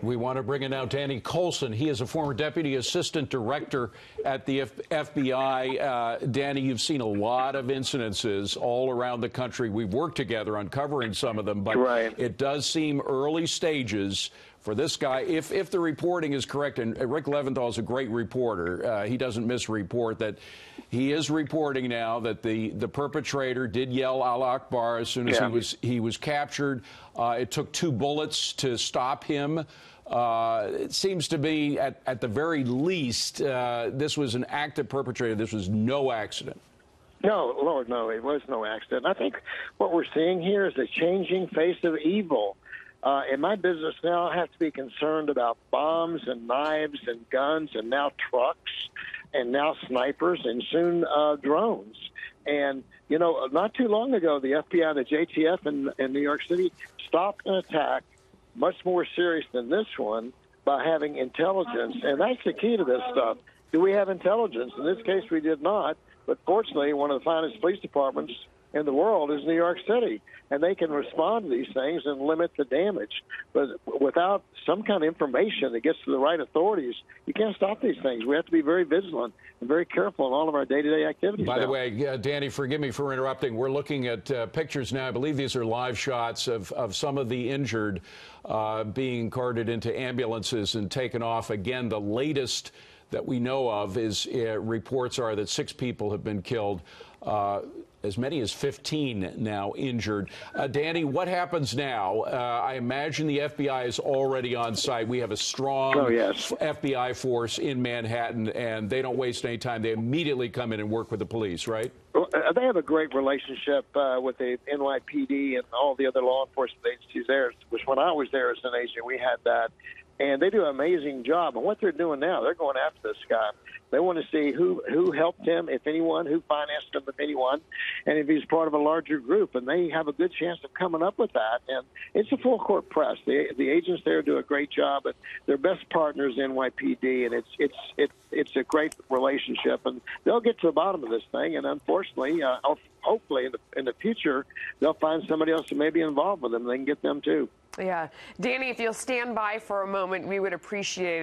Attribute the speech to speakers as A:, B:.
A: We want to bring in now Danny Coulson. He is a former Deputy Assistant Director at the FBI. Danny, you've seen a lot of incidences all around the country. We've worked together uncovering some of them, but it does seem early stages for this guy. If the reporting is correct, and Rick Leventhal is a great reporter, he doesn't misreport, that he is reporting now that the perpetrator did yell Allah Akbar as soon as he was captured. It took 2 bullets to stop him. It seems to be, at the very least, this was an active perpetrator. This was no accident.
B: No, Lord, no, it was no accident. I think what we're seeing here is a changing face of evil. In my business now, I have to be concerned about bombs and knives and guns and now trucks and now snipers and soon drones. And, you know, not too long ago, the FBI, the JTF in New York City stopped an attack much more serious than this one by having intelligence. And that's the key to this stuff. Do we have intelligence? In this case, we did not. But fortunately, one of the finest police departments in the world is New York City, and they can respond to these things and limit the damage. But without some kind of information that gets to the right authorities, you can't stop these things. We have to be very vigilant and very careful in all of our day-to-day activities.
A: By the way, Danny, forgive me for interrupting. We're looking at pictures now. I believe these are live shots of some of the injured being carted into ambulances and taken off. Again, the latest that we know of is reports are that 6 people have been killed. As many as 15 now injured. Danny, what happens now? I imagine the FBI is already on site. We have a strong FBI force in Manhattan, and they don't waste any time. They immediately come in and work with the police, right?
B: Well, they have a great relationship with the NYPD and all the other law enforcement agencies there, which when I was there as an agent, we had that. And they do an amazing job. And what they're doing now, they're going after this guy. They want to see who helped him, if anyone, who financed him, if anyone, and if he's part of a larger group. And they have a good chance of coming up with that. And it's a full-court press. The agents there do a great job. And they're best partners, NYPD, and it's a great relationship. And they'll get to the bottom of this thing. And unfortunately, hopefully in the future, they'll find somebody else who may be involved with them. They can get them too.
C: Yeah. Danny, if you'll stand by for a moment, we would appreciate it.